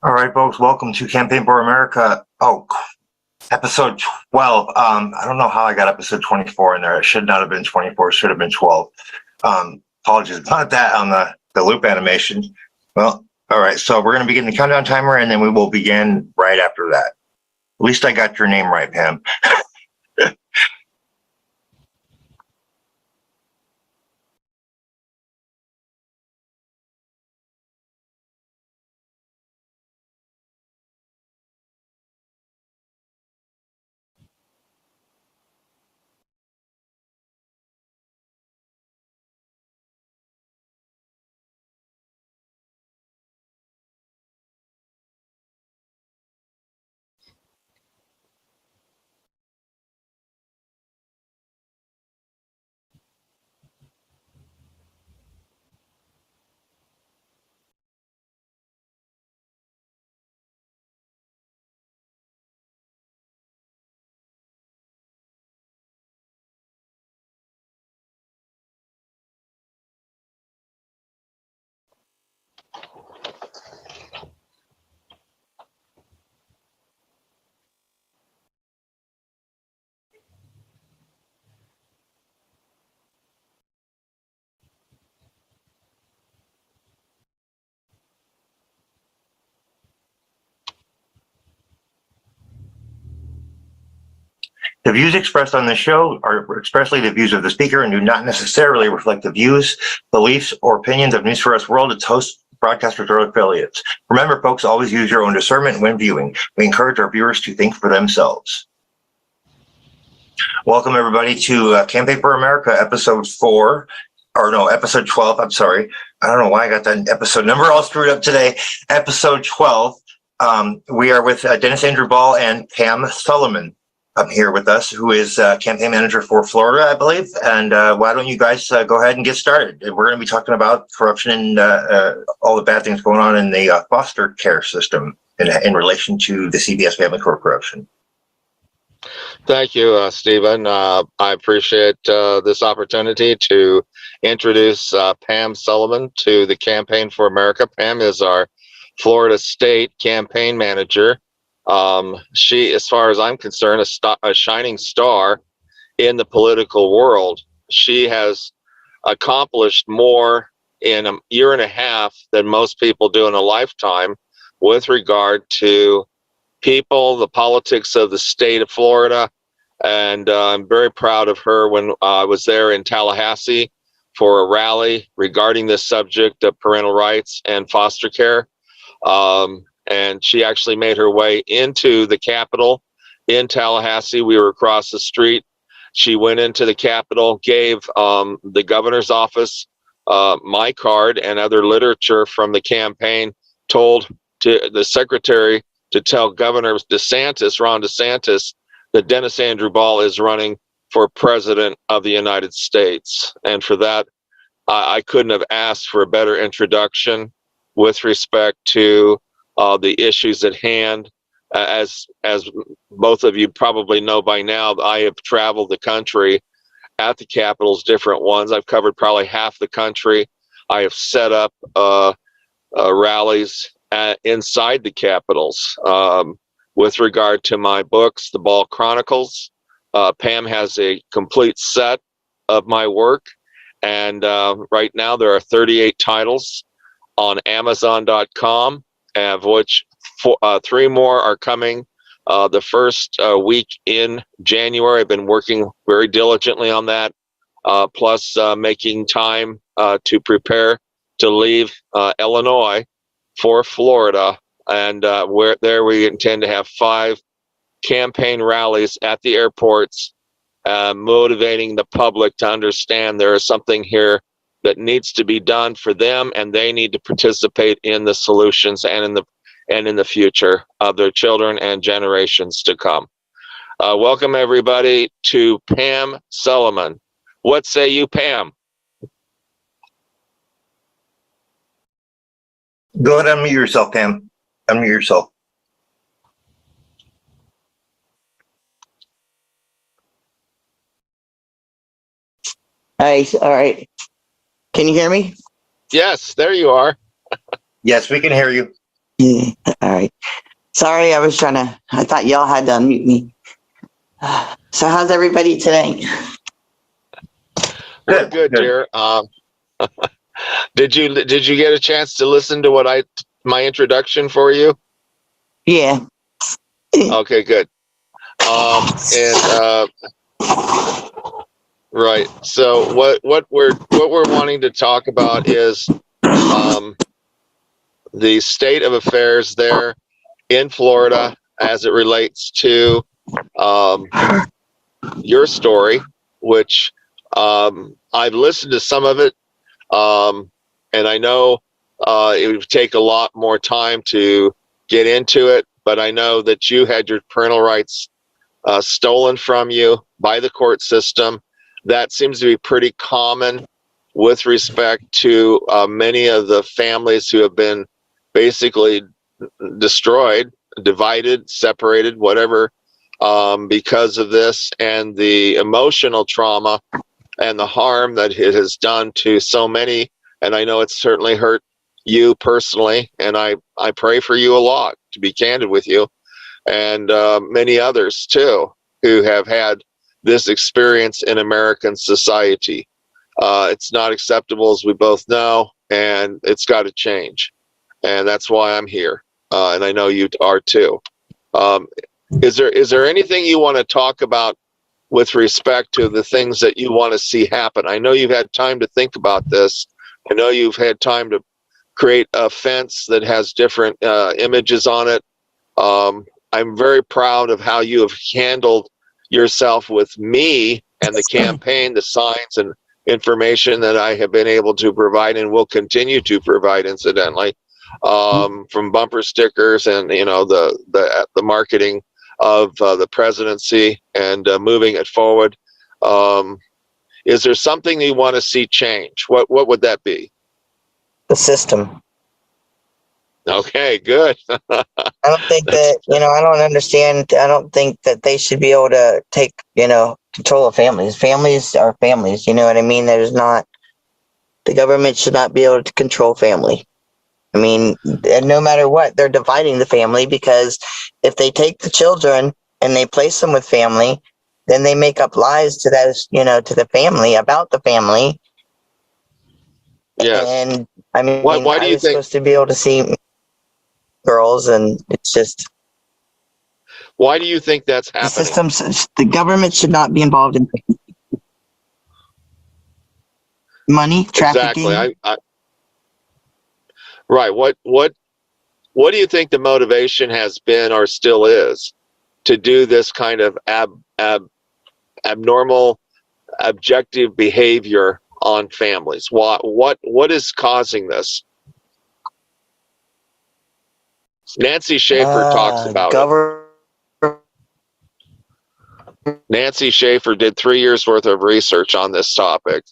All right, folks, welcome to Campaign for America. Oh, episode 12. I don't know how I got episode 24 in there. It should not have been 24. It should have been 12. Apologies about that on the loop animation. Well, all right, so we're going to begin the countdown timer, and then we will begin right after that. At least I got your name right, Pam. The views expressed on this show are expressly the views of the speaker and do not necessarily reflect the views, beliefs, or opinions of News for Us World, its hosts, broadcasters, or affiliates. Remember, folks, always use your own discernment when viewing. We encourage our viewers to think for themselves. Welcome, everybody, to Campaign for America, episode 4. Or no, episode 12. I'm sorry. I don't know why I got that episode number all screwed up today. Episode 12. We are with Dennis Andrew Ball and Pam Suleman. Here with us, who is campaign manager for Florida, I believe. And why don't you guys go ahead and get started? We're going to be talking about corruption and all the bad things going on in the foster care system in relation to the CBS Family Court corruption. Thank you, Stephen. I appreciate this opportunity to introduce Pam Suleman to the Campaign for America. Pam is our Florida State campaign manager. She, as far as I'm concerned, a shining star in the political world. She has accomplished more in a year and a half than most people do in a lifetime with regard to people, the politics of the state of Florida. And I'm very proud of her. When I was there in Tallahassee for a rally regarding this subject of parental rights and foster care. And she actually made her way into the Capitol in Tallahassee. We were across the street. She went into the Capitol, gave the governor's office my card and other literature from the campaign, told to the secretary to tell Governor DeSantis, Ron DeSantis, that Dennis Andrew Ball is running for president of the United States. And for that, I couldn't have asked for a better introduction with respect to the issues at hand. As both of you probably know by now, I have traveled the country at the capitals, different ones. I've covered probably half the country. I have set up rallies inside the capitals. With regard to my books, The Ball Chronicles, Pam has a complete set of my work. And right now there are 38 titles on Amazon.com. Of which 3 more are coming the first week in January. I've been working very diligently on that, plus making time to prepare to leave Illinois for Florida. And we intend to have 5 campaign rallies at the airports, motivating the public to understand there is something here that needs to be done for them, and they need to participate in the solutions and in the future of their children and generations to come. Welcome everybody to Pam Suleman. What say you, Pam? Go ahead and unmute yourself, Pam. Unmute yourself. Hi, all right. Can you hear me? Yes, there you are. Yes, we can hear you. Yeah, all right. Sorry, I thought y'all had to unmute me. So how's everybody today? We're good, dear. Did you get a chance to listen to my introduction for you? Yeah. Okay, good. Right. So what we're wanting to talk about is the state of affairs there in Florida as it relates to your story, which I've listened to some of it, and I know it would take a lot more time to get into it, but I know that you had your parental rights stolen from you by the court system. That seems to be pretty common with respect to many of the families who have been basically destroyed, divided, separated, whatever, because of this, and the emotional trauma and the harm that it has done to so many. And I know it's certainly hurt you personally, and I pray for you a lot, to be candid with you, and many others too who have had this experience in American society. It's not acceptable, as we both know, and it's got to change. And that's why I'm here, and I know you are too. Is there anything you want to talk about with respect to the things that you want to see happen? I know you've had time to think about this. I know you've had time to create a fence that has different images on it. I'm very proud of how you have handled yourself with me and the campaign, the signs and information that I have been able to provide and will continue to provide, incidentally, from bumper stickers and the marketing of the presidency and moving it forward. Is there something you want to see change? What would that be? The system. Okay, good. I don't think that, I don't understand. I don't think that they should be able to take, control of families. Families are families. You know what I mean? The government should not be able to control family. I mean, and no matter what, they're dividing the family, because if they take the children and they place them with family, then they make up lies to those, to the family, about the family. Yes. And I mean, why do I you was think supposed to be able to see girls, and it's just why do you think that's the happening? systems. The government should not be involved in money trafficking. Exactly. Right. What do you think the motivation has been or still is to do this kind of abnormal, objective behavior on families? What is causing this? Nancy Schaefer talks about it. Nancy Schaefer did 3 years worth of research on this topic.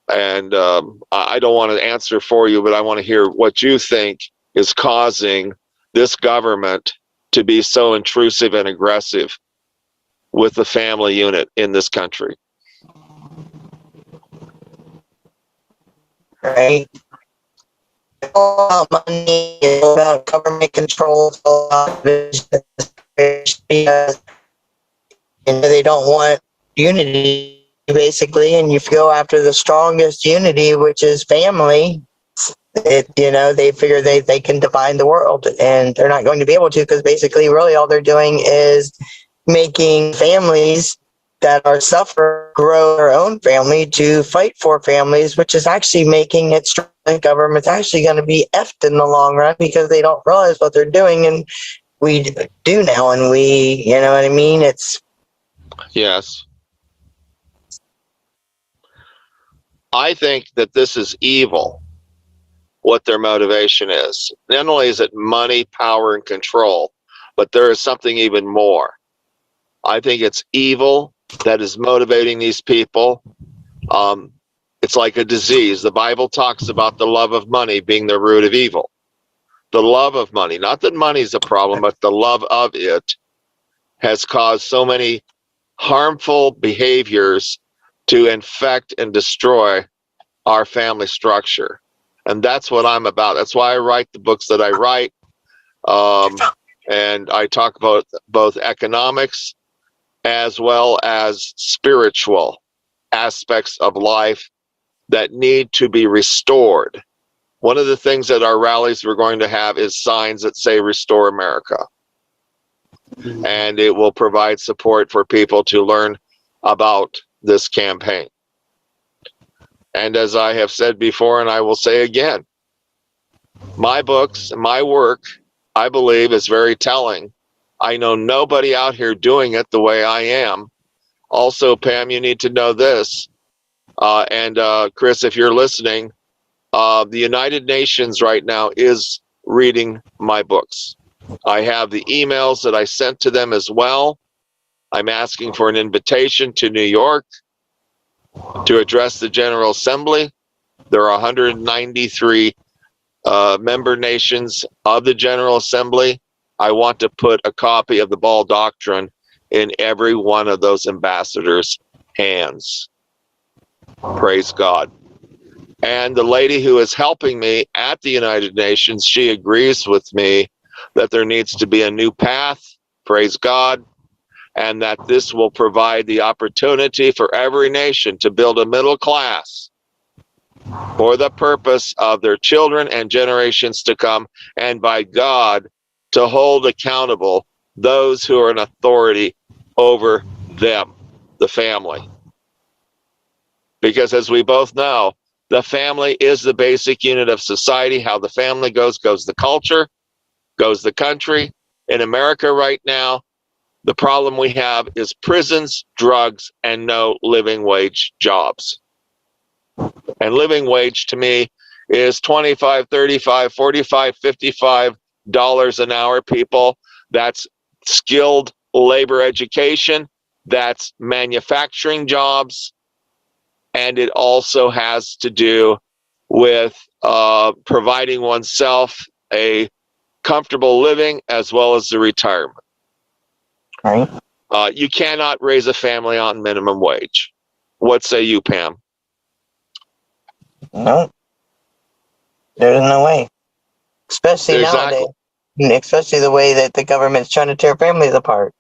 And I don't want to answer for you, but I want to hear what you think is causing this government to be so intrusive and aggressive with the family unit in this country. Right. It's all about money, it's all about government control, it's all about because they don't want unity, basically, and you go after the strongest unity, which is family. They figure they can define the world, and they're not going to be able to, because basically really all they're doing is making families that are suffering grow their own family to fight for families, which is actually making it strong. The government's actually going to be effed in the long run, because they don't realize what they're doing, and we do now, and you know what I mean? Yes. I think that this is evil, what their motivation is. Not only is it money, power, and control, but there is something even more. I think it's evil that is motivating these people. It's like a disease. The Bible talks about the love of money being the root of evil. The love of money, not that money is a problem, but the love of it has caused so many harmful behaviors to infect and destroy our family structure. And that's what I'm about. That's why I write the books that I write. And I talk about both economics as well as spiritual aspects of life that need to be restored. One of the things at our rallies we're going to have is signs that say Restore America. And it will provide support for people to learn about this campaign. And as I have said before, and I will say again, my books, my work, I believe is very telling. I know nobody out here doing it the way I am. Also, Pam, you need to know this. And Chris, if you're listening, the United Nations right now is reading my books. I have the emails that I sent to them as well. I'm asking for an invitation to New York to address the General Assembly. There are 193 member nations of the General Assembly. I want to put a copy of the Ball Doctrine in every one of those ambassadors' hands. Praise God. And the lady who is helping me at the United Nations, she agrees with me that there needs to be a new path, praise God, and that this will provide the opportunity for every nation to build a middle class for the purpose of their children and generations to come, and by God, to hold accountable those who are in authority over them, the family. Because as we both know, the family is the basic unit of society. How the family goes the culture, goes the country. In America right now, the problem we have is prisons, drugs, and no living wage jobs. And living wage to me is $25, $35, $45, $55 an hour, people. That's skilled labor education. That's manufacturing jobs. And it also has to do with providing oneself a comfortable living as well as the retirement. Right. You cannot raise a family on minimum wage. What say you, Pam? No. There's no way. Especially nowadays. Especially the way that the government's trying to tear families apart.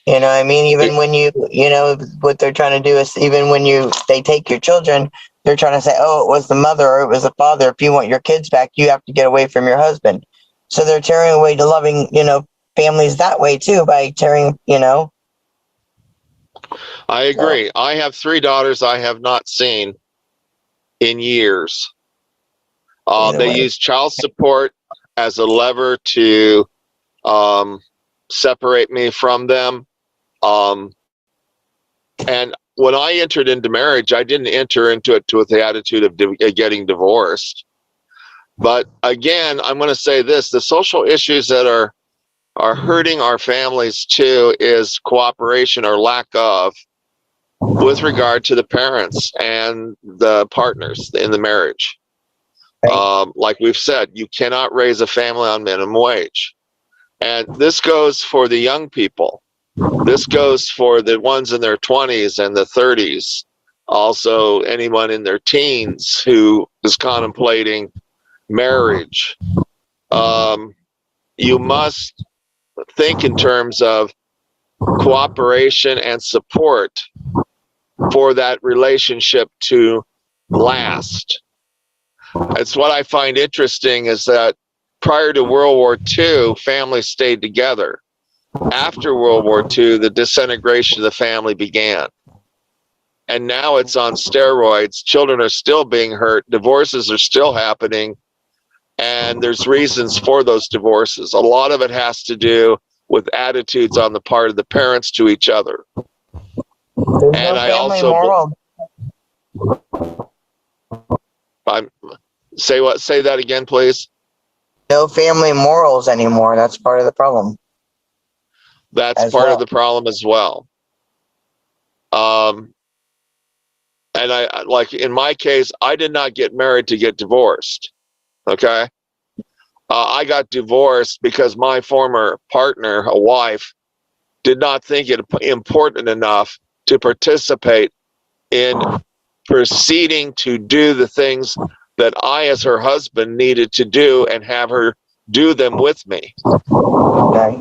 You know what I mean? Even when you know, what they're trying to do is, even when they take your children, they're trying to say, oh, it was the mother or it was the father. If you want your kids back, you have to get away from your husband. So they're tearing away the loving, families that way too, by tearing, I agree. I have 3 daughters I have not seen in years. They use child support as a lever to separate me from them. And when I entered into marriage, I didn't enter into it with the attitude of getting divorced. But again, I'm going to say this: the social issues that are hurting our families too is cooperation or lack of, with regard to the parents and the partners in the marriage. Like we've said, you cannot raise a family on minimum wage. And this goes for the young people. This goes for the ones in their 20s and the 30s. Also, anyone in their teens who is contemplating marriage. You must think in terms of cooperation and support for that relationship to last. It's what I find interesting is that prior to World War II, families stayed together. After World War II, the disintegration of the family began. And now it's on steroids. Children are still being hurt. Divorces are still happening. And there's reasons for those divorces. A lot of it has to do with attitudes on the part of the parents to each other. And I also say that again, please. No family morals anymore. That's part of the problem. That's part of the problem as well. And I, like in my case, I did not get married to get divorced. Okay. I got divorced because my former partner, a wife, did not think it important enough to participate in proceeding to do the things that I, as her husband, needed to do and have her do them with me. Okay.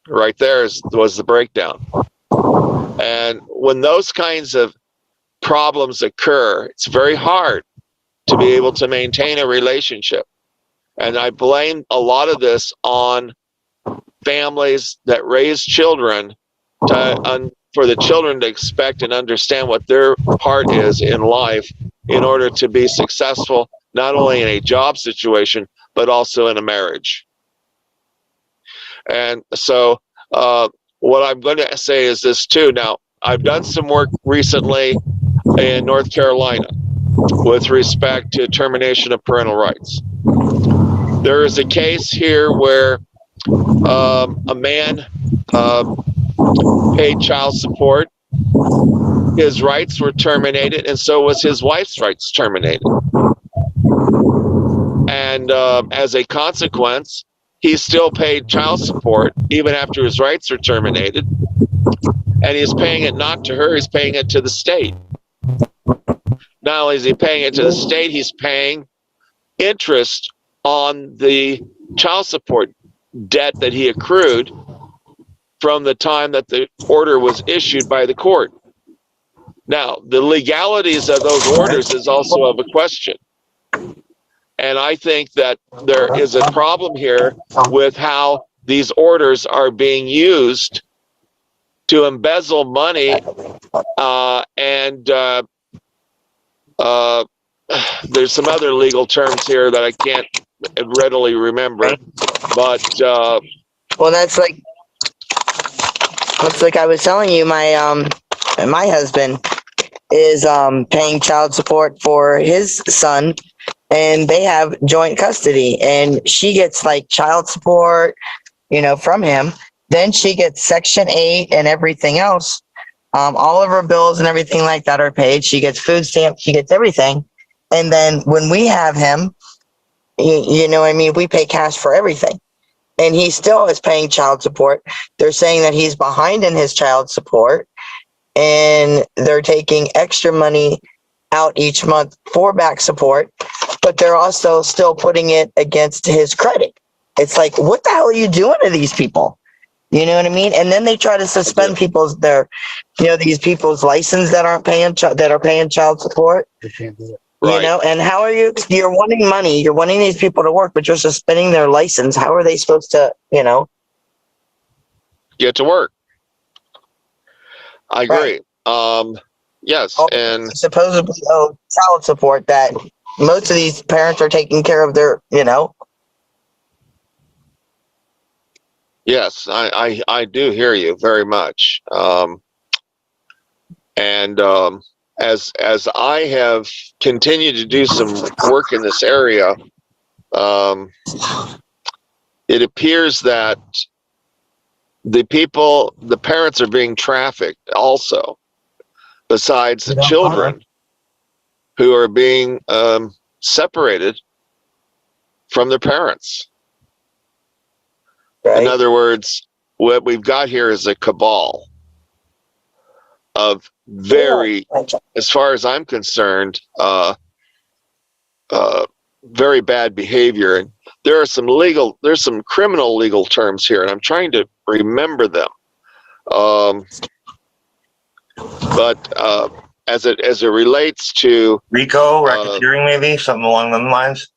Right there was the breakdown. And when those kinds of problems occur, it's very hard to be able to maintain a relationship. And I blame a lot of this on families that raise children for the children to expect and understand what their part is in life in order to be successful, not only in a job situation, but also in a marriage. And so what I'm going to say is this too. Now, I've done some work recently in North Carolina with respect to termination of parental rights. There is a case here where a man paid child support. His rights were terminated, and so was his wife's rights terminated. And as a consequence, he still paid child support even after his rights are terminated. And he's paying it not to her, he's paying it to the state. Not only is he paying it to the state, he's paying interest on the child support debt that he accrued from the time that the order was issued by the court. Now, the legalities of those orders is also of a question. And I think that there is a problem here with how these orders are being used to embezzle money, and there's some other legal terms here that I can't readily remember, but well, that's like I was telling you, my husband is paying child support for his son, and they have joint custody, and she gets like child support, from him. Then she gets Section 8 and everything else. All of her bills and everything like that are paid. She gets food stamps. She gets everything. And then when we have him, you know what I mean? We pay cash for everything. And he still is paying child support. They're saying that he's behind in his child support. And they're taking extra money out each month for back support. But they're also still putting it against his credit. It's like, what the hell are you doing to these people? You know what I mean? And then they try to suspend these people's license that are paying child support. Right. And how are you're wanting money, you're wanting these people to work, but you're suspending their license. How are they supposed to, get to work? I agree. Right. Yes. And supposedly child support that most of these parents are taking care of their, Yes, I do hear you very much. As I have continued to do some work in this area, it appears that the parents are being trafficked also, besides the children who are being separated from their parents. right? In other words, what we've got here is a cabal of very, as far as I'm concerned, very bad behavior. And there's some criminal legal terms here, and I'm trying to remember them. But as it relates to RICO, racketeering, maybe something along those lines.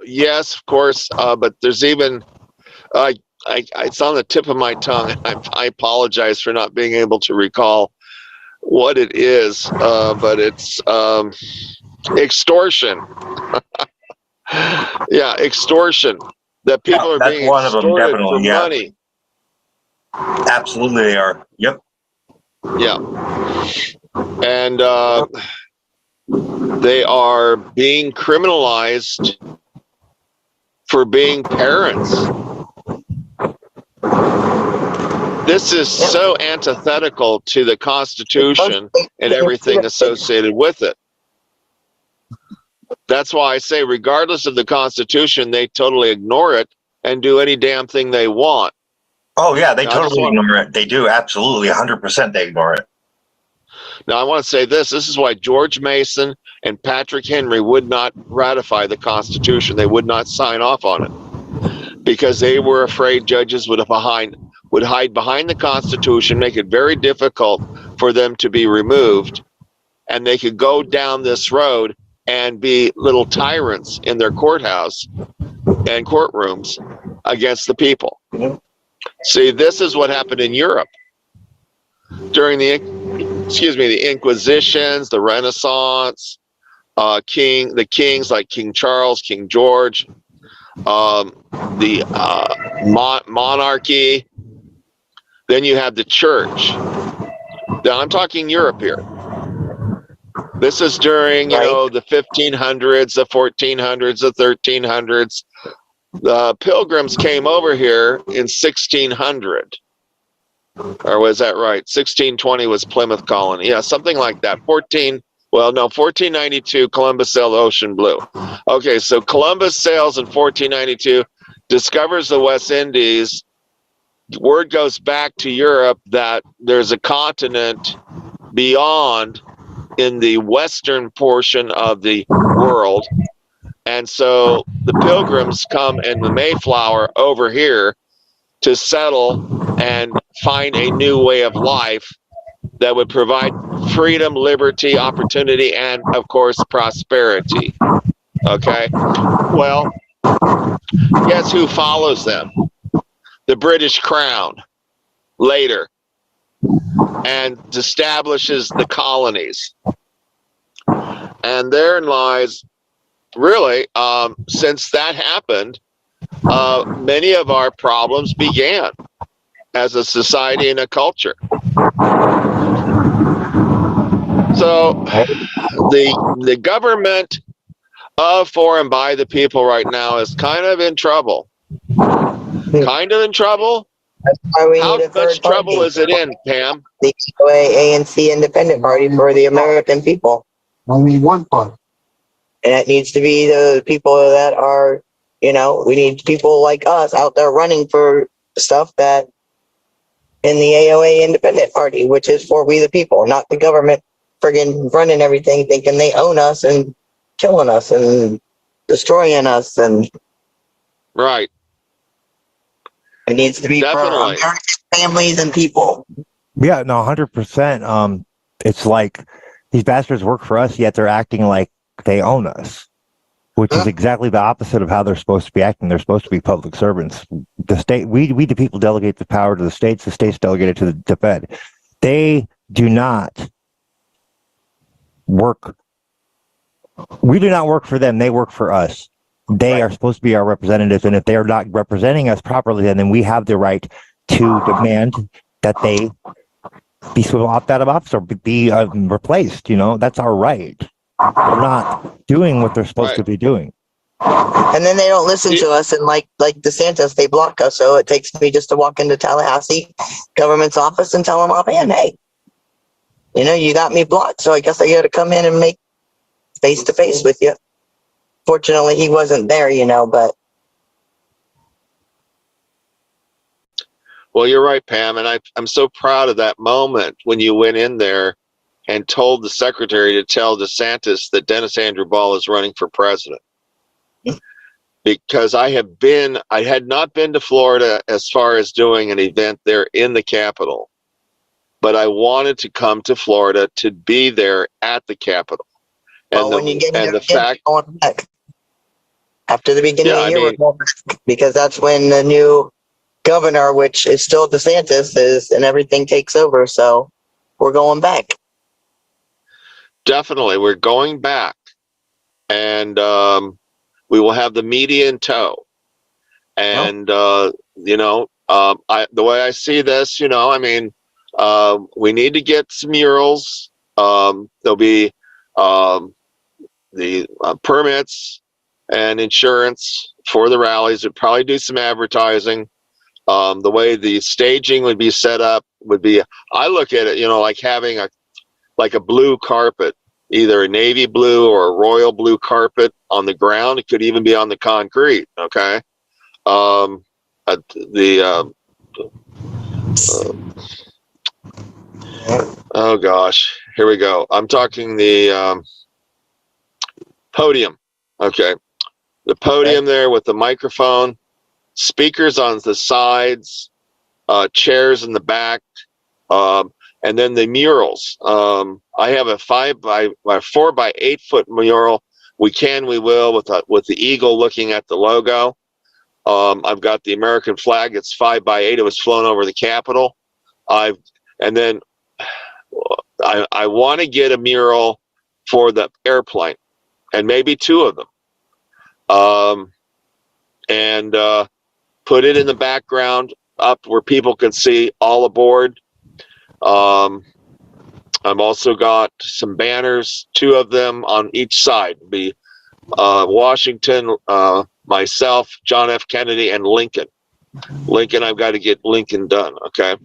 Yes, of course. But there's even it's on the tip of my tongue. I apologize for not being able to recall what it is, but it's extortion. Yeah, extortion. That people are being one of them, extorted definitely, for money. Absolutely, they are. Yep. Yeah, and they are being criminalized for being parents. This is so antithetical to the Constitution and everything associated with it. That's why I say, regardless of the Constitution, they totally ignore it and do any damn thing they want. Oh, yeah, they totally ignore it. They do, absolutely, 100% they ignore it. Now, I want to say this. This is why George Mason and Patrick Henry would not ratify the Constitution. They would not sign off on it because they were afraid judges would hide behind the Constitution, make it very difficult for them to be removed, and they could go down this road and be little tyrants in their courthouse and courtrooms against the people. See, this is what happened in Europe during the Inquisitions, the Renaissance, the kings like King Charles, King George, the monarchy. Then you have the church. Now I'm talking Europe here. This is during, the 1500s, the 1400s, the 1300s. The Pilgrims came over here in 1600. Or was that right? 1620 was Plymouth colony. Yeah, something like that. 1492, Columbus sailed the ocean blue. Okay, so Columbus sails in 1492, discovers the West Indies. Word goes back to Europe that there's a continent beyond in the western portion of the world. And so the Pilgrims come in the Mayflower over here to settle and find a new way of life that would provide freedom, liberty, opportunity, and of course, prosperity. Okay. Well, guess who follows them? The British Crown later, and establishes the colonies. And therein lies, really, since that happened, many of our problems began as a society and a culture. So the government of, for, and by the people right now is kind of in trouble. Kind of in trouble? That's why we How need a third much trouble party. is it in, Pam? The ANC Independent Party for the American people. Only one party. And it needs to be the people that are, we need people like us out there running for stuff that in the AOA Independent Party, which is for we the people, not the government friggin' running everything, thinking they own us and killing us and destroying us. And Right. it needs to be Definitely. for American families and people. Yeah, no, 100%. It's like these bastards work for us, yet they're acting like they own us, which is exactly the opposite of how they're supposed to be acting. They're supposed to be public servants. The state, we the people delegate the power to the states delegate it to the Fed. They do not work. We do not work for them. They work for us. They are supposed to be our representatives, and if they are not representing us properly, then we have the right to demand that they be swapped out of office or be replaced. That's our right. They're not doing what they're supposed to be doing. And then they don't listen to us, and like DeSantis, they block us. So it takes me just to walk into Tallahassee government's office and tell them offhand, hey, you got me blocked, so I guess I got to come in and make face to face with you. Fortunately, he wasn't there, but. Well, you're right, Pam, and I'm so proud of that moment when you went in there and told the secretary to tell DeSantis that Dennis Andrew Ball is running for president. Because I had not been to Florida as far as doing an event there in the Capitol, but I wanted to come to Florida to be there at the Capitol. And when you get here, going back. After the beginning of the year, we're going back, because that's when the new governor, which is still DeSantis, is, and everything takes over. So we're going back. Definitely, we're going back, and we will have the media in tow. And the way I see this, we need to get some murals. There'll be the permits and insurance for the rallies. Would probably do some advertising. The way the staging would be set up would be, I look at it, like having a blue carpet, either a navy blue or a royal blue carpet on the ground. It could even be on the concrete. Okay. Oh gosh, here we go. I'm talking the podium. Okay. The podium there with the microphone, speakers on the sides, chairs in the back, and then the murals. I have a 4 by 8 foot mural. We will with the eagle looking at the logo. I've got the American flag. It's 5 by 8. It was flown over the Capitol. I want to get a mural for the airplane, and maybe 2 of them, and put it in the background up where people can see all aboard. I've also got some banners, 2 of them on each side. Be Washington, myself, John F. Kennedy, and Lincoln. I've got to get Lincoln done. Okay.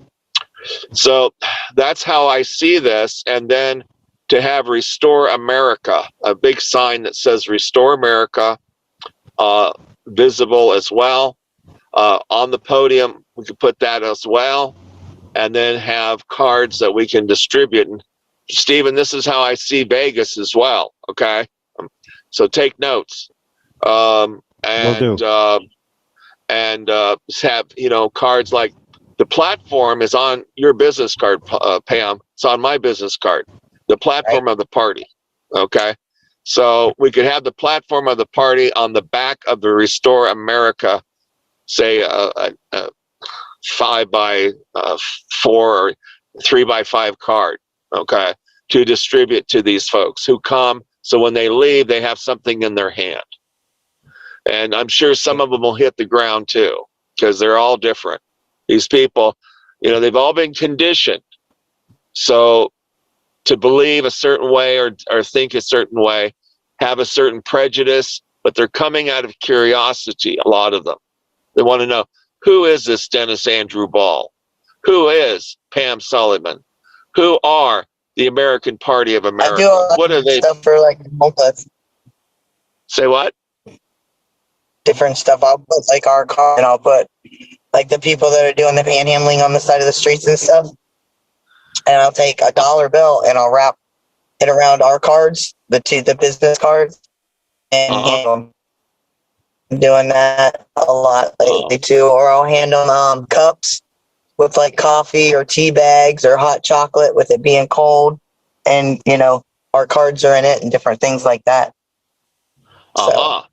So that's how I see this. And then to have Restore America, a big sign that says Restore America, visible as well. On the podium, we could put that as well. And then have cards that we can distribute. And Stephen, this is how I see Vegas as well. Okay. So take notes. And have, cards like the platform is on your business card, Pam. It's on my business card, the platform of the party. Okay. So we could have the platform of the party on the back of the Restore America, say, 5 by 4 or 3 by 5 card, okay, to distribute to these folks who come. So when they leave, they have something in their hand. And I'm sure some of them will hit the ground too, because they're all different. These people, they've all been conditioned. So to believe a certain way or think a certain way, have a certain prejudice, but they're coming out of curiosity, a lot of them. They want to know, who is this Dennis Andrew Ball? Who is Pam Suleman? Who are the American Party of America? I do a lot what are they? Stuff for like homeless. Say what? Different stuff. I'll put like our car, and I'll put like the people that are doing the panhandling on the side of the streets and stuff. And I'll take $1 bill and I'll wrap it around our cards, the business cards, and doing that a lot lately too. Or I'll hand them cups with like coffee or tea bags or hot chocolate with it being cold, and our cards are in it and different things like that. So,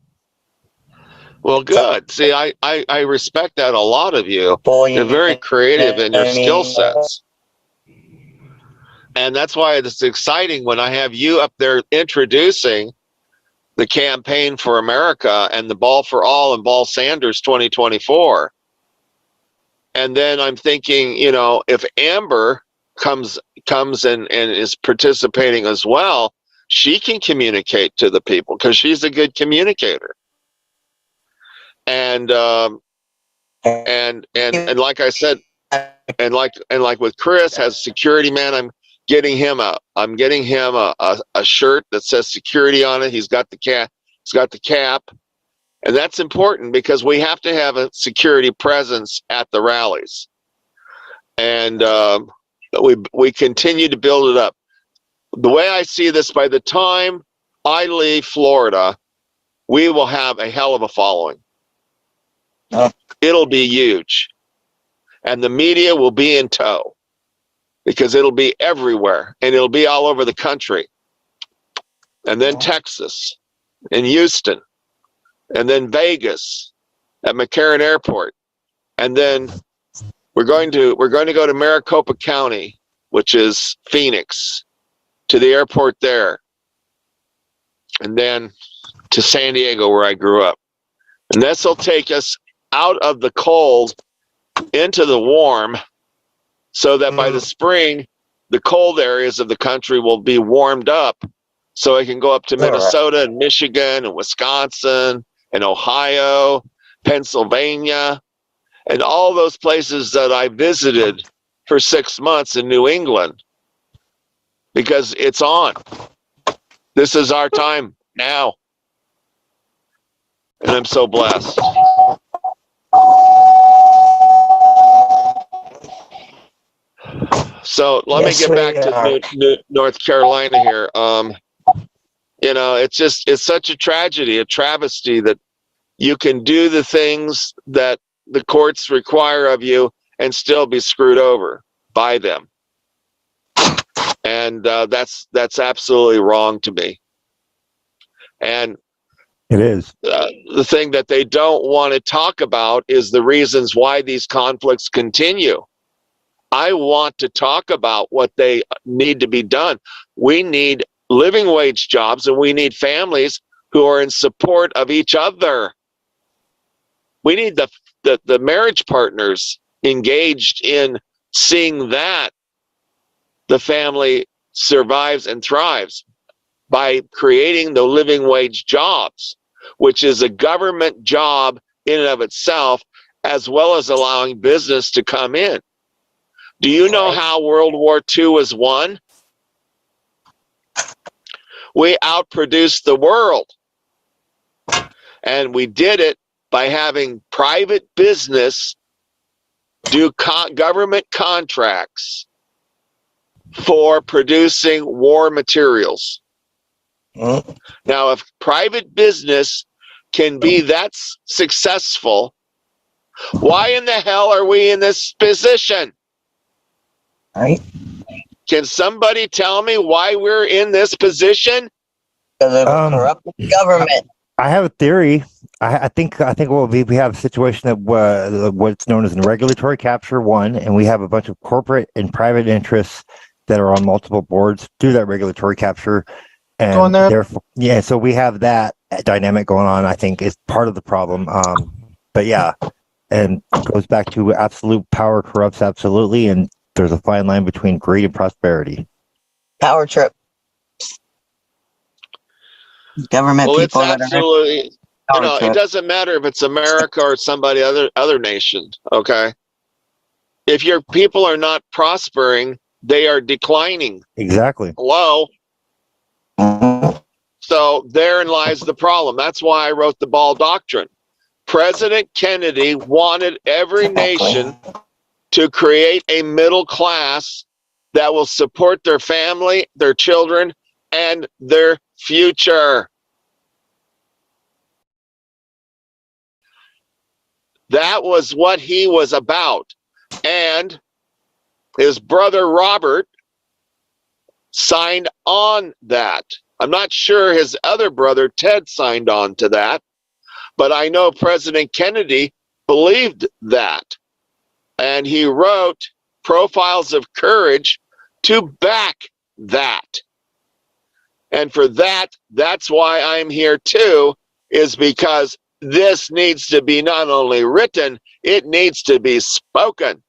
well, good. See, I respect that a lot of you. You're very creative in your skill sets. And that's why it's exciting when I have you up there introducing the Campaign for America and the Ball for All and Ball Sanders 2024. And then I'm thinking, if Amber comes and is participating as well, she can communicate to the people because she's a good communicator. And like I said, and like with Chris has security man, I'm getting him a shirt that says security on it. He's got the cap, and that's important because we have to have a security presence at the rallies, and we continue to build it up. The way I see this, by the time I leave Florida, we will have a hell of a following. It'll be huge, and the media will be in tow because it'll be everywhere and it'll be all over the country, and then Texas and Houston, and then Vegas at McCarran Airport, and then we're going to go to Maricopa County, which is Phoenix, to the airport there, and then to San Diego where I grew up, and this will take us out of the cold into the warm, so that by the spring, the cold areas of the country will be warmed up, so I can go up to Minnesota and Michigan and Wisconsin and Ohio, Pennsylvania, and all those places that I visited for 6 months in New England, because it's on. This is our time now. And I'm so blessed. So let me get back to North Carolina here. You know, it's such a tragedy, a travesty that you can do the things that the courts require of you and still be screwed over by them. And that's absolutely wrong to me. And It is. the thing that they don't want to talk about is the reasons why these conflicts continue. I want to talk about what they need to be done. We need living wage jobs, and we need families who are in support of each other. We need the marriage partners engaged in seeing that the family survives and thrives by creating the living wage jobs, which is a government job in and of itself, as well as allowing business to come in. Do you know how World War II was won? We outproduced the world. And we did it by having private business do government contracts for producing war materials. Now, if private business can be that successful, why in the hell are we in this position? Right? Can somebody tell me why we're in this position? Because of a corrupt government. I have a theory. I think we have a situation that what's known as a regulatory capture one, and we have a bunch of corporate and private interests that are on multiple boards through that regulatory capture. And therefore, yeah, so we have that dynamic going on, I think, is part of the problem. But yeah, and it goes back to absolute power corrupts absolutely, and there's a fine line between greed and prosperity. Power trip. Government well, people it's that absolutely, are you know, it doesn't matter if it's America or somebody other nation, okay? If your people are not prospering, they are declining. Exactly. Hello? So therein lies the problem. That's why I wrote the Ball Doctrine. President Kennedy wanted every nation to create a middle class that will support their family, their children, and their future. That was what he was about. And his brother Robert signed on that. I'm not sure his other brother Ted signed on to that, but I know President Kennedy believed that. And he wrote Profiles of Courage to back that. And for that, that's why I'm here too, is because this needs to be not only written, it needs to be spoken.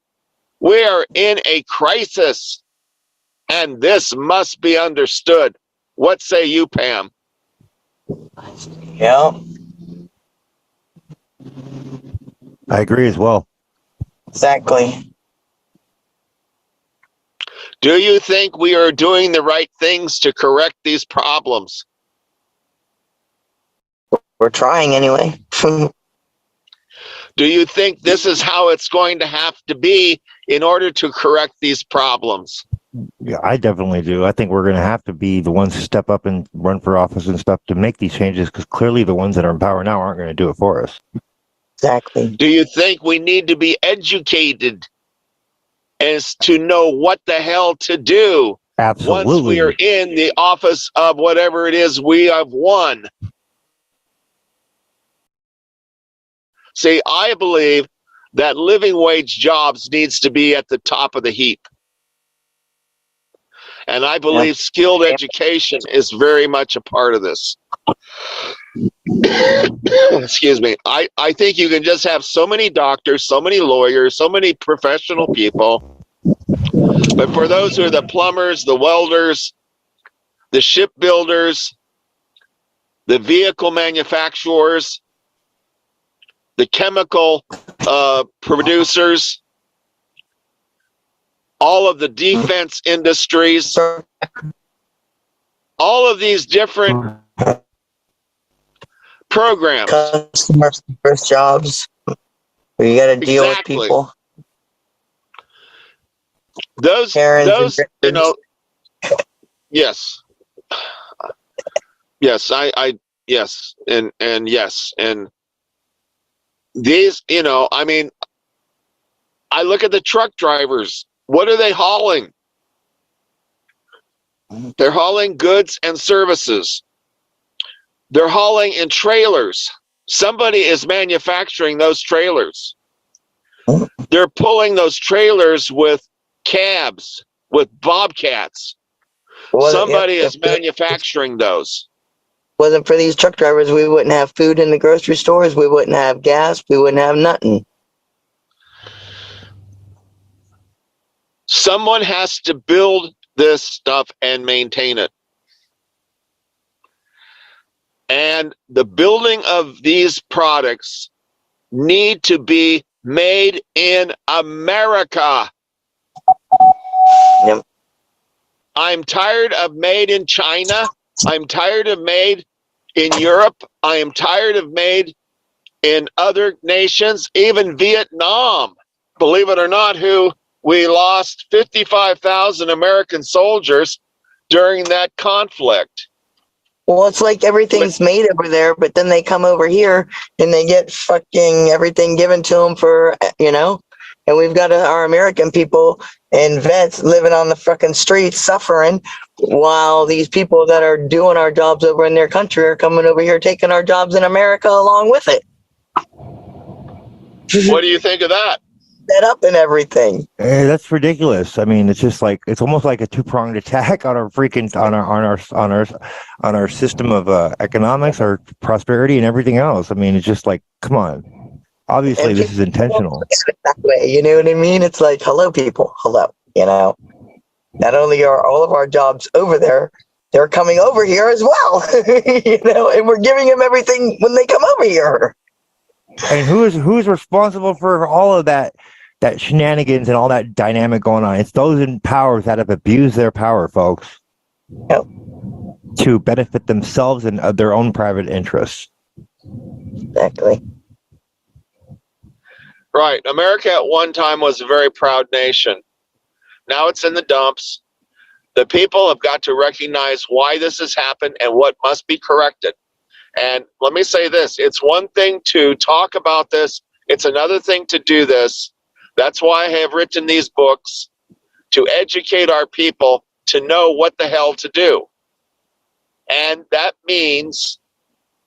We are in a crisis, and this must be understood. What say you, Pam? Yeah. I agree as well. Exactly. Do you think we are doing the right things to correct these problems? We're trying anyway. Do you think this is how it's going to have to be in order to correct these problems? Yeah, I definitely do. I think we're going to have to be the ones who step up and run for office and stuff to make these changes, because clearly the ones that are in power now aren't going to do it for us. Exactly. Do you think we need to be educated as to know what the hell to do Absolutely. once we are in the office of whatever it is we have won? See, I believe that living wage jobs needs to be at the top of the heap. And I believe skilled education is very much a part of this. Excuse me. I think you can just have so many doctors, so many lawyers, so many professional people. But for those who are the plumbers, the welders, the shipbuilders, the vehicle manufacturers, the chemical producers, all of the defense industries, all of these different programs. Customer service jobs where you got to deal with people. Those, you know, yes. Yes, yes, and yes, and these, I mean, I look at the truck drivers. What are they hauling? They're hauling goods and services. They're hauling in trailers. Somebody is manufacturing those trailers. They're pulling those trailers with cabs, with bobcats. Somebody is manufacturing those. Wasn't for these truck drivers, we wouldn't have food in the grocery stores. We wouldn't have gas. We wouldn't have nothing. Someone has to build this stuff and maintain it. And the building of these products need to be made in America. Yep. I'm tired of made in China. I'm tired of made in Europe. I am tired of made in other nations, even Vietnam, believe it or not, who we lost 55,000 American soldiers during that conflict. Well, it's like everything's made over there, but then they come over here and they get fucking everything given to them for, and we've got our American people and vets living on the fucking streets suffering while these people that are doing our jobs over in their country are coming over here taking our jobs in America along with it. What do you think of that? Set up and everything. That's ridiculous. I mean, it's just like it's almost like a two-pronged attack on our freaking on our system of economics, our prosperity, and everything else. I mean, it's just like, come on. Obviously, this is intentional. That way, you know what I mean? It's like, hello, people, hello. Not only are all of our jobs over there, they're coming over here as well. And we're giving them everything when they come over here. And who's responsible for all of that shenanigans and all that dynamic going on? It's those in power that have abused their power, folks, Yep. to benefit themselves and their own private interests. Exactly. Right. America at one time was a very proud nation. Now it's in the dumps. The people have got to recognize why this has happened and what must be corrected. And let me say this, it's one thing to talk about this. It's another thing to do this. That's why I have written these books, to educate our people to know what the hell to do. And that means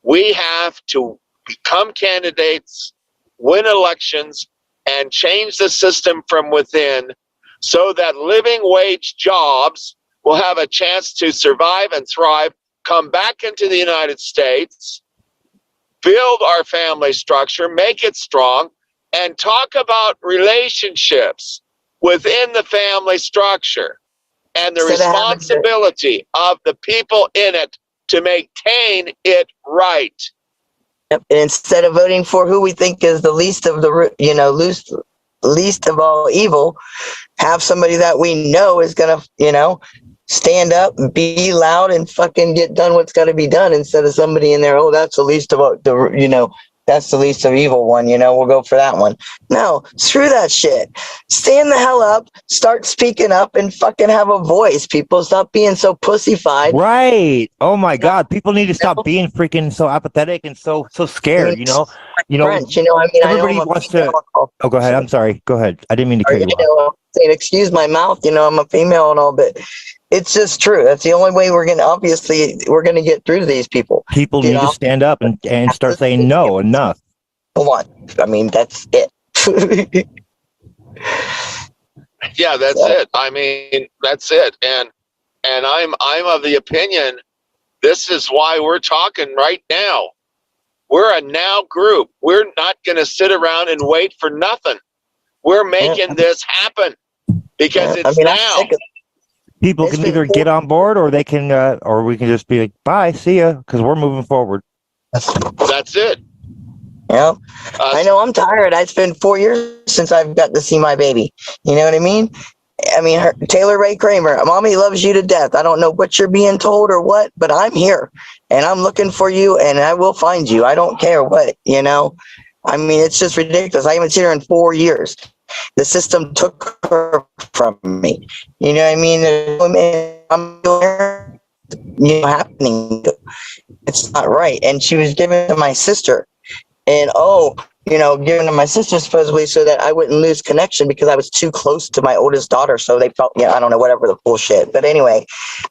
we have to become candidates, win elections, and change the system from within so that living wage jobs will have a chance to survive and thrive, come back into the United States, build our family structure, make it strong, and talk about relationships within the family structure and the responsibility of the people in it to maintain it right. Yep. And instead of voting for who we think is the least of the, least of all evil, have somebody that we know is going to, stand up and be loud and fucking get done what's got to be done, instead of somebody in there, oh, that's the least of that's the least of evil one, we'll go for that one. No, screw that shit. Stand the hell up, start speaking up, and fucking have a voice. People, stop being so pussyfied. Right. Oh my God. People need to stop being freaking so apathetic and so scared, French, everybody wants to. Oh, go ahead. I'm sorry. Go ahead. I didn't mean to cut you off. Saying, excuse my mouth, I'm a female and all, but it's just true. That's the only way we're going to get through to these people. People need to stand up and start saying, no, enough. Come on. I mean, that's it. Yeah, that's it. I mean, that's it. And I'm of the opinion, this is why we're talking right now. We're a now group. We're not going to sit around and wait for nothing. We're making this happen because it's now. People can either get on board, or they can, or we can just be like, "Bye, see ya," because we're moving forward. That's it. Yeah, I know. I'm tired. It's been 4 years since I've got to see my baby. You know what I mean? Taylor Ray Kramer, Mommy loves you to death. I don't know what you're being told or what, but I'm here and I'm looking for you, and I will find you. I don't care what, I mean, it's just ridiculous. I haven't seen her in 4 years. The system took her from me. You know what I mean? I'm here happening. It's not right. And she was given to my sister, and given to my sister supposedly so that I wouldn't lose connection because I was too close to my oldest daughter. So they felt, I don't know, whatever the bullshit. But anyway,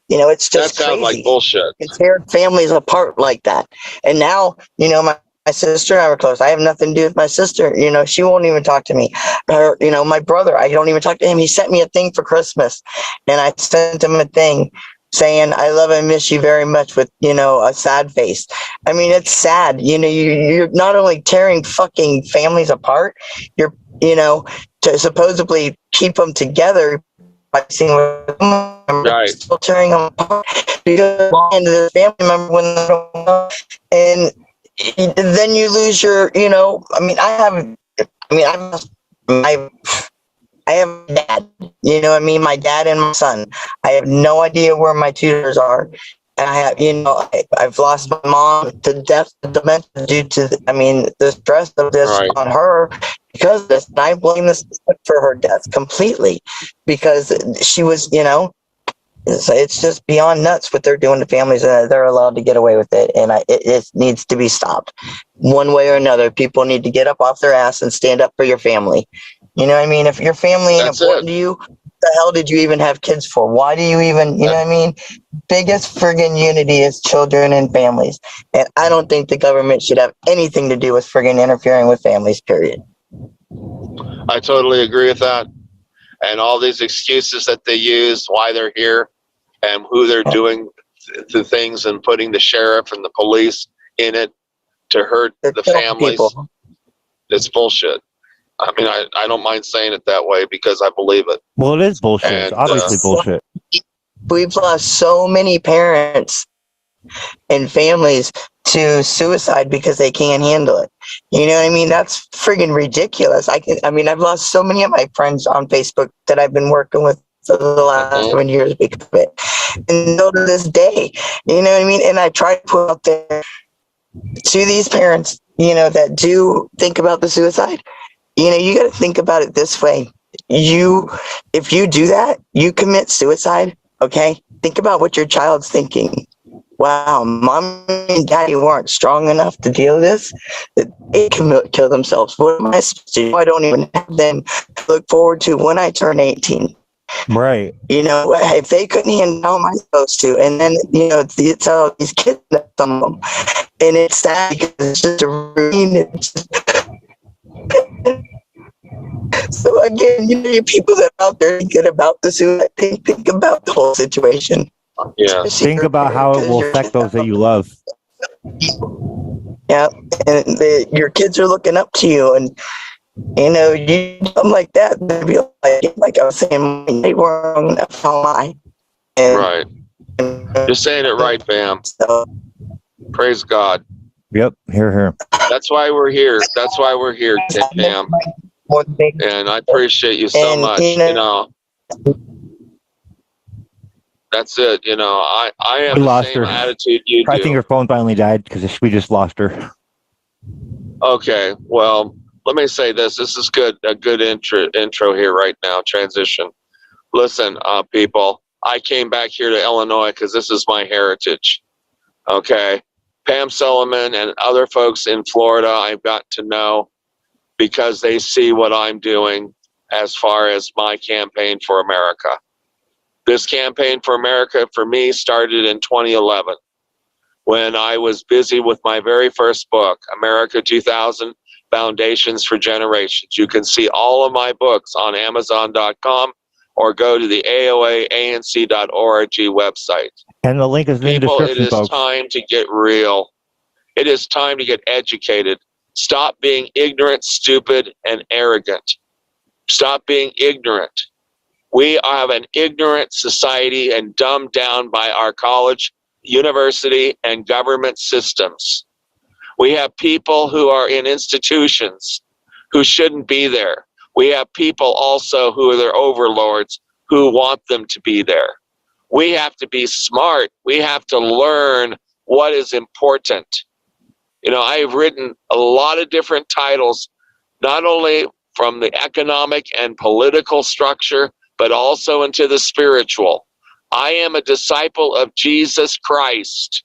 it's just that sounds crazy. like bullshit. It tear families apart like that. And now, my sister and I were close. I have nothing to do with my sister. She won't even talk to me. Or, my brother, I don't even talk to him. He sent me a thing for Christmas, and I sent him a thing saying, I love and miss you very much with, a sad face. I mean, it's sad. You're not only tearing fucking families apart, you're, to supposedly keep them together by seeing Right. still tearing them apart because into the family member when and then you lose your, I have a dad, my dad and my son. I have no idea where my tutors are. And I have, I've lost my mom to death, dementia due to, the stress of this on her because of this. And I blame this for her death completely because she was, it's just beyond nuts what they're doing to families, and they're allowed to get away with it. And it needs to be stopped one way or another. People need to get up off their ass and stand up for your family. You know what I mean? If your family ain't important to you, what the hell did you even have kids for? Why do you even, you know what I mean? Biggest friggin' unity is children and families. And I don't think the government should have anything to do with friggin' interfering with families, period. I totally agree with that. And all these excuses that they use, why they're here and who they're doing the things and putting the sheriff and the police in it to hurt the families. People. It's bullshit. I mean, I don't mind saying it that way because I believe it. Well, it is bullshit. And, it's obviously bullshit. We've lost so many parents and families to suicide because they can't handle it. You know what I mean? That's friggin' ridiculous. I've lost so many of my friends on Facebook that I've been working with for the last 7 years because of it. And still to this day, you know what I mean? And I try to put out there to these parents, that do think about the suicide. You got to think about it this way. If you do that, you commit suicide. Okay. Think about what your child's thinking. Wow, mom and daddy weren't strong enough to deal with this. That they kill themselves. What am I supposed to do? I don't even have them to look forward to when I turn 18. Right. If they couldn't handle, how am I supposed to? And then, it's all these kids, some of them. And it's sad because it's just a routine. So again, you people that are out there thinking about the suicide, think about the whole situation. Yeah. Think about how it will affect those that you love. Yeah, and your kids are looking up to you, and you do something like that, they'd be like I was saying, they were wrong enough. How am I? And, right. You're saying it right, Pam. So, praise God. Yep. Here. That's why we're here. That's why we're here, Pam. And I appreciate you so much. That's it. I have the same attitude you do. I think her phone finally died because we just lost her. Okay. Well, let me say this. This is good. A good intro here right now. Transition. Listen, people. I came back here to Illinois because this is my heritage. Okay. Pam Suleman and other folks in Florida I've got to know because they see what I'm doing as far as my campaign for America. This campaign for America for me started in 2011 when I was busy with my very first book, America 2000 Foundations for Generations. You can see all of my books on Amazon.com or go to the AOAANC.org website. And the link is in the description, it is folks. time to get real. It is time to get educated. Stop being ignorant, stupid, and arrogant. Stop being ignorant. We have an ignorant society and dumbed down by our college, university, and government systems. We have people who are in institutions who shouldn't be there. We have people also who are their overlords who want them to be there. We have to be smart. We have to learn what is important. I've written a lot of different titles, not only from the economic and political structure, but also into the spiritual. I am a disciple of Jesus Christ.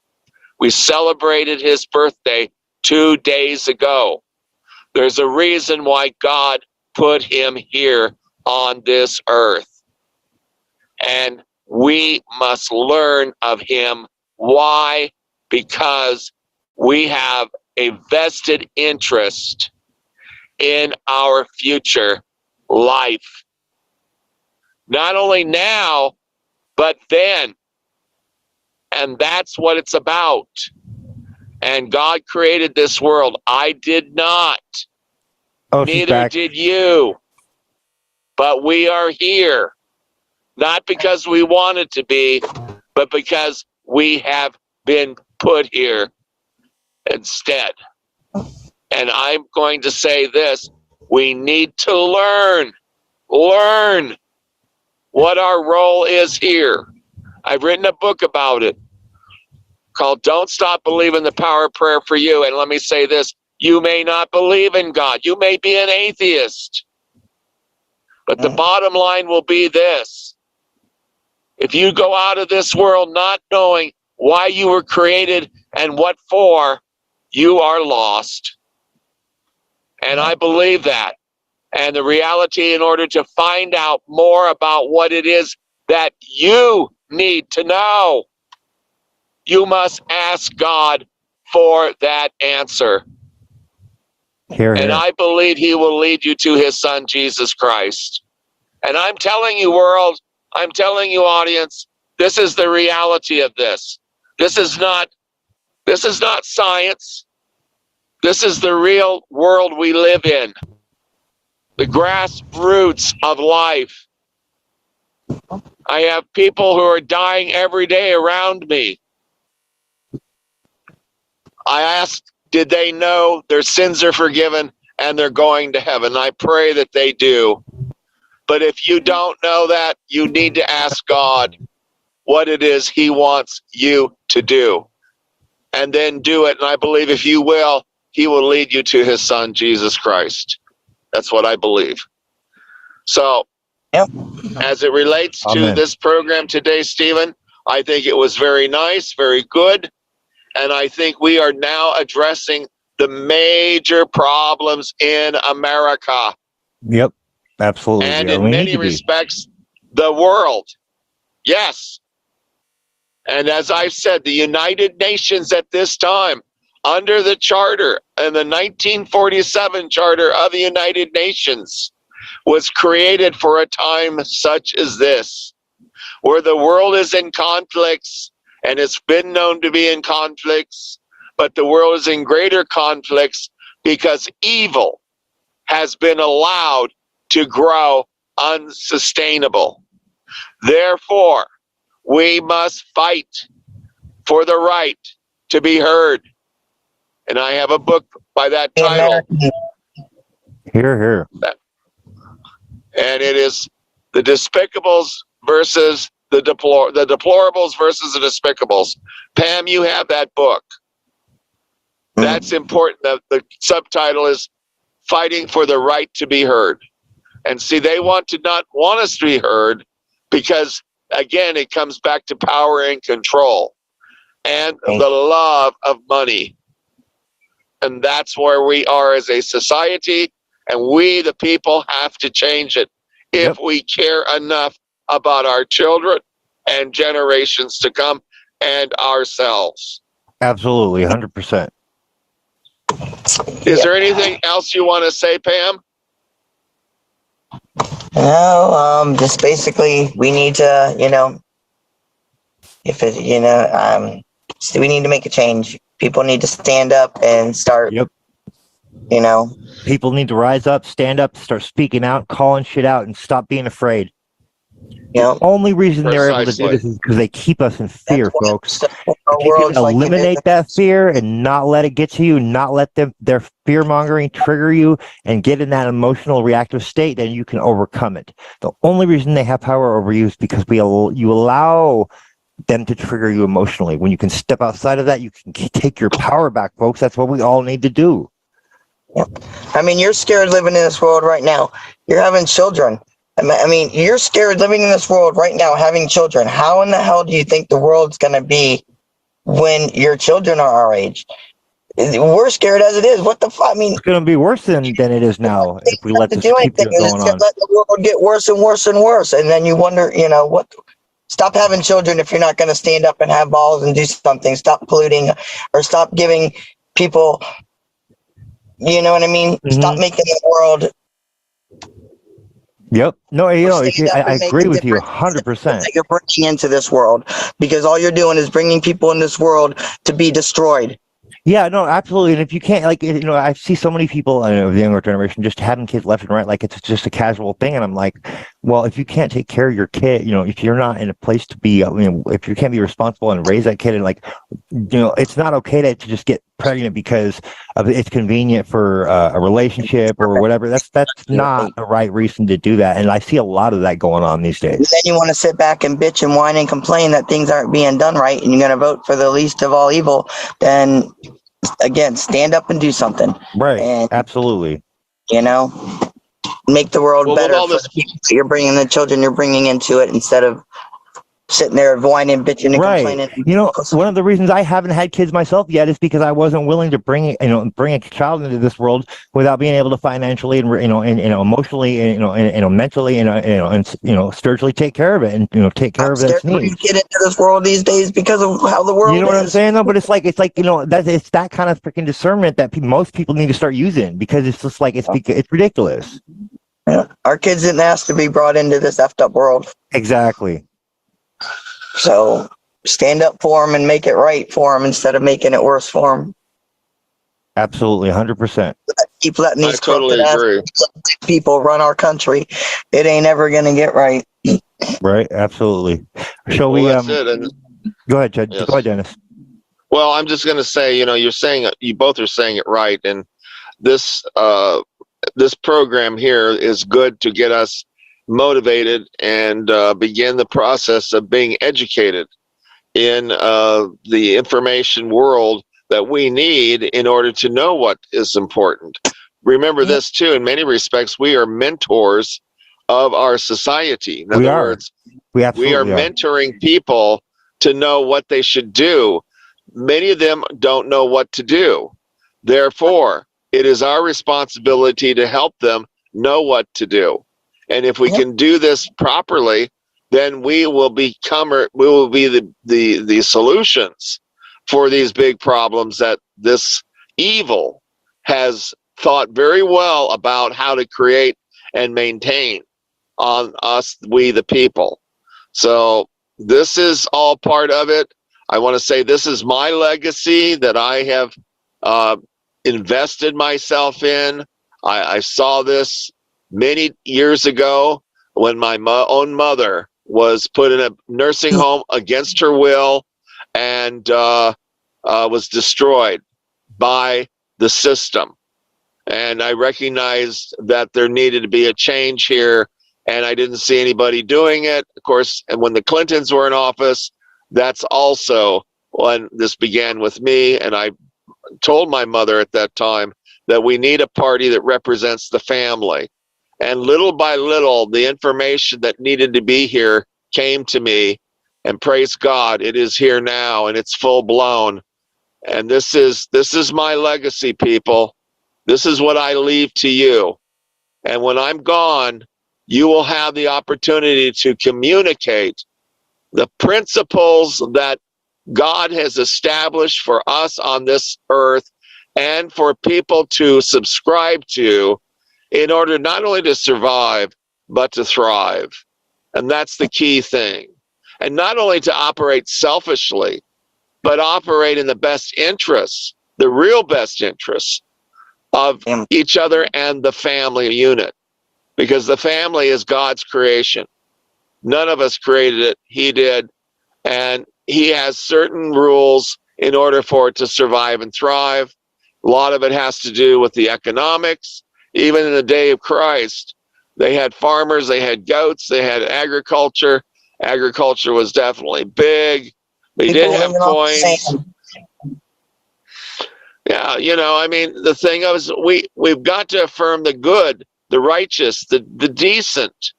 We celebrated his birthday 2 days ago. There's a reason why God put him here on this earth. And we must learn of him. Why? Because we have a vested interest in our future life. Not only now, but then. And that's what it's about. And God created this world. I did not. Oh, she's Neither back. did you. But we are here. Not because we wanted to be, but because we have been put here instead. And I'm going to say this. We need to learn what our role is here. I've written a book about it called Don't Stop Believing, the Power of Prayer for You. And let me say this, you may not believe in God. You may be an atheist. But the bottom line will be this. If you go out of this world not knowing why you were created and what for, you are lost. And I believe that. And the reality, in order to find out more about what it is that you need to know, you must ask God for that answer. Here, And here. I believe he will lead you to his son, Jesus Christ. And I'm telling you, world, I'm telling you, audience, this is the reality of this. This is not science. This is the real world we live in. The grassroots of life. I have people who are dying every day around me. I asked, did they know their sins are forgiven and they're going to heaven? I pray that they do. But if you don't know that, you need to ask God what it is he wants you to do. And then do it. And I believe if you will, he will lead you to his son, Jesus Christ. That's what I believe. So, as it relates to Amen. this program today, Stephen, I think it was very nice, very good. And I think we are now addressing the major problems in America. Yep, absolutely. And We in need many to be. respects, the world. Yes. And as I've said, the United Nations at this time, under the charter and the 1947 Charter of the United Nations, was created for a time such as this, where the world is in conflicts, and it's been known to be in conflicts, but the world is in greater conflicts because evil has been allowed to grow unsustainable. Therefore, we must fight for the right to be heard. And I have a book by that title. Here, here. And it is the despicables versus the deplorables versus the despicables. Pam, you have that book. That's important. The subtitle is Fighting for the Right to be Heard. And see, they not want us to be heard because, again, it comes back to power and control and the love of money. And that's where we are as a society. And we, the people, have to change it if we care enough about our children and generations to come and ourselves. Absolutely, 100%. Is there anything else you want to say, Pam? No, just basically we need to, we need to make a change. People need to stand up and start, People need to rise up, stand up, start speaking out, calling shit out, and stop being afraid. The only reason they're able to do this is because they keep us in fear, folks. If you can eliminate that fear and not let it get to you, not let their fear-mongering trigger you and get in that emotional reactive state, then you can overcome it. The only reason they have power over you is because you allow them to trigger you emotionally. When you can step outside of that, you can take your power back, folks. That's what we all need to do. I mean, you're scared living in this world right now. You're having children. I mean, you're scared living in this world right now, having children. How in the hell do you think the world's going to be when your children are our age? We're scared as it is. What the fuck? I mean, It's going to be worse than it is now if we let to this do keep anything, and going it's going on. to let the world get worse and worse and worse. And then you wonder, you know, what? Stop having children if you're not going to stand up and have balls and do something. Stop polluting, or stop giving people, you know what I mean? Stop making the world. Yep. No, you know, Stand up I and make agree a with you difference in the people 100%. that you're bringing into this world, because all you're doing is bringing people in this world to be destroyed. Yeah, no, absolutely. And if you can't, like, you know, I see so many people of the younger generation just having kids left and right, like it's just a casual thing. And I'm like, well, if you can't take care of your kid, you know, if you're not in a place to be, you know, if you can't be responsible and raise that kid, and like, you know, it's not okay to just get pregnant because of it's convenient for a relationship or whatever. That's not the right reason to do that. And I see a lot of that going on these days. Then you want to sit back and bitch and whine and complain that things aren't being done right, and you're going to vote for the least of all evil. Then again, stand up and do something. Right. And, Absolutely. you know, make the world Well, with better all for this- the people that you're bringing, the children you're bringing into it, instead of sitting there whining, bitching, and Right. complaining. You know, one of the reasons I haven't had kids myself yet is because I wasn't willing to bring a child into this world without being able to financially and emotionally and mentally and spiritually take care of it and take care of its to bring a needs. kid into this world these days because of how the world You know what I'm is. saying? No, but it's like it's that kind of freaking discernment that most people need to start using, because it's just like it's ridiculous. Yeah. Our kids didn't ask to be brought into this effed up world. Exactly. So stand up for them and make it right for them instead of making it worse for them. Absolutely, 100%. Keep letting I these totally agree. people run our country. It ain't ever gonna get right. Right? Absolutely. Shall Well, we? that's it. And Go ahead, Chad. Yes. Go ahead, Dennis. well, I'm just going to say, you both are saying it right, and this this program here is good to get us motivated and begin the process of being educated in the information world that we need in order to know what is important. Remember this too, in many respects, we are mentors of our society. In other words, We we are absolutely are. mentoring people to know what they should do. Many of them don't know what to do. Therefore, it is our responsibility to help them know what to do. And if we can do this properly, then we will be the solutions for these big problems that this evil has thought very well about how to create and maintain on us, we the people. So this is all part of it. I want to say this is my legacy that I have invested myself in. I saw this many years ago when my own mother was put in a nursing home against her will and was destroyed by the system. And I recognized that there needed to be a change here, and I didn't see anybody doing it. Of course, and when the Clintons were in office, that's also when this began with me. And I told my mother at that time that we need a party that represents the family. And little by little, the information that needed to be here came to me, and praise God, it is here now, and it's full blown. And this is my legacy, people. This is what I leave to you. And when I'm gone, you will have the opportunity to communicate the principles that God has established for us on this earth and for people to subscribe to in order not only to survive, but to thrive. And that's the key thing. And not only to operate selfishly, but operate in the best interests, the real best interests of each other and the family unit. Because the family is God's creation. None of us created it. He did. And he has certain rules in order for it to survive and thrive. A lot of it has to do with the economics. Even in the day of Christ, they had farmers, they had goats, they had agriculture. Agriculture was definitely big. They did have coins. Yeah, I mean, the thing is, we've got to affirm the good, the righteous, the decent.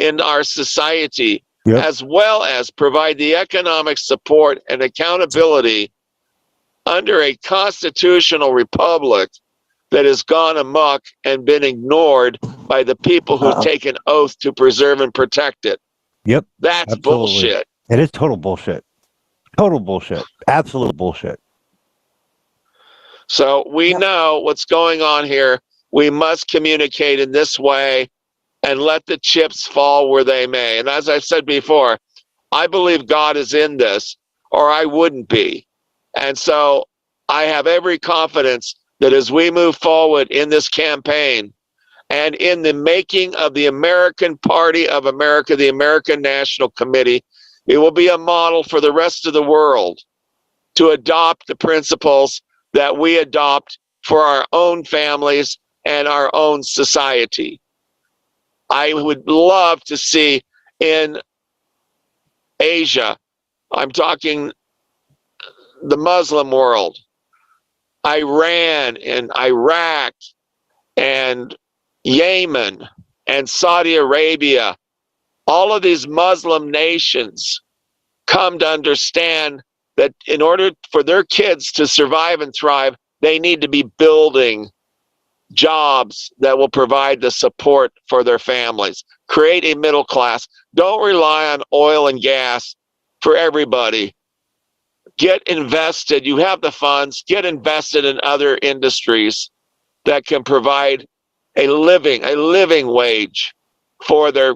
in our society, Yep. as well as provide the economic support and accountability under a constitutional republic that has gone amok and been ignored by the people who take an oath to preserve and protect it. Yep. That's Absolutely. bullshit. It is total bullshit. Total bullshit. Absolute bullshit. So we know what's going on here. We must communicate in this way and let the chips fall where they may. And as I've said before, I believe God is in this, or I wouldn't be. And so I have every confidence that as we move forward in this campaign and in the making of the American Party of America, the American National Committee, it will be a model for the rest of the world to adopt the principles that we adopt for our own families and our own society. I would love to see in Asia, I'm talking the Muslim world, Iran and Iraq and Yemen and Saudi Arabia, all of these Muslim nations come to understand that in order for their kids to survive and thrive, they need to be building jobs that will provide the support for their families. Create a middle class. Don't rely on oil and gas for everybody. Get invested. You have the funds. Get invested in other industries that can provide a living wage for their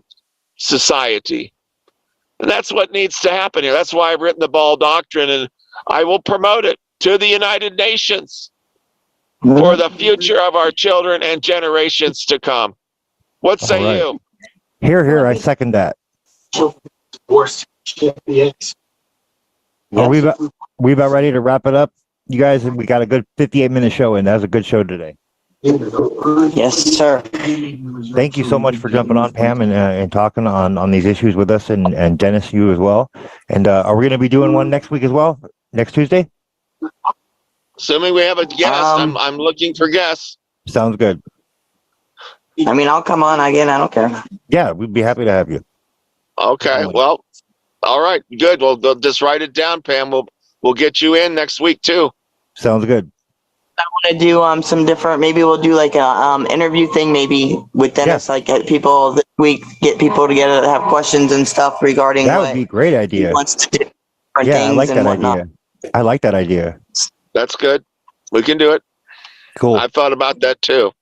society. And that's what needs to happen here. That's why I've written the Ball Doctrine, and I will promote it to the United Nations for the future of our children and generations to come. What say you? Here, I second that. Are we about ready to wrap it up? You guys, we got a good 58-minute show, and that was a good show today. Yes, sir. Thank you so much for jumping on, Pam, and talking on these issues with us, and Dennis, you as well. And are we going to be doing one next week as well? Next Tuesday? Assuming we have a guest, I'm looking for guests. Sounds good. I mean, I'll come on again. I don't care. Yeah, we'd be happy to have you. Okay, well, all right, good. Well, just write it down, Pam. We'll get you in next week too. Sounds good. I want to do some different. Maybe we'll do like a interview thing, maybe with Dennis. Like get people this week, get people together that have questions and stuff regarding that would be a great idea. He wants to do different Yeah, I things like and that whatnot. idea. I like that idea. That's good. We can do it. Cool. I've thought about that too.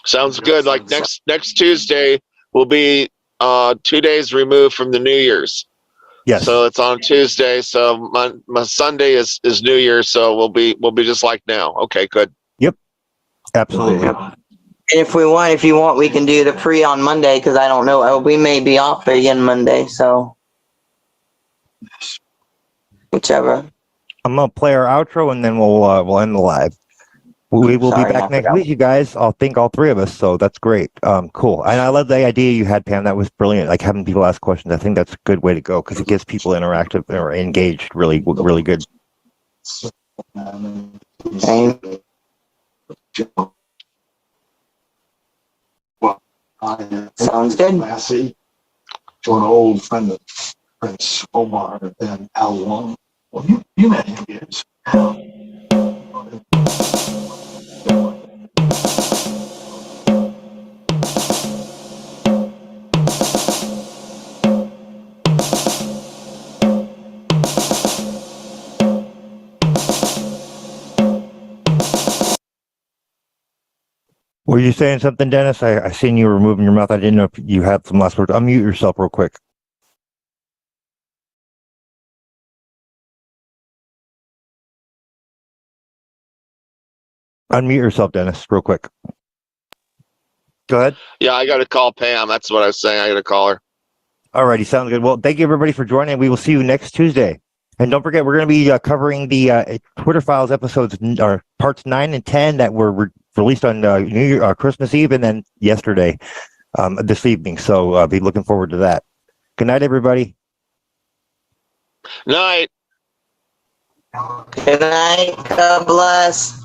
Sounds good. Like next Tuesday will be 2 days removed from the New Year's. Yes. So it's on Tuesday. So my Sunday is New Year's. So we'll be just like now. Okay, good. Yep. Absolutely. And if you want, we can do the pre on Monday because I don't know. We may be off again Monday, so whichever. I'm gonna play our outro and then we'll end the live. We will be back next week, you guys. I'll think all three of us, so that's great. Cool. And I love the idea you had, Pam. That was brilliant. Like having people ask questions. I think that's a good way to go because it gets people interactive or engaged. Really, really good. Sounds good. To an old friend of Prince Omar and Al Wong. Well, you met him, yes. Were you saying something, Dennis? I seen you were moving your mouth. I didn't know if you had some last words. Unmute yourself real quick. Unmute yourself, Dennis, real quick. Go ahead. Yeah, I got to call Pam. That's what I was saying. I got to call her. Alrighty, sounds good. Well, thank you everybody for joining. We will see you next Tuesday. And don't forget, we're going to be covering the Twitter Files episodes, or parts 9 and 10 that were released on Christmas Eve and then yesterday, this evening. So I'll be looking forward to that. Good night, everybody. Night. Good night. God bless.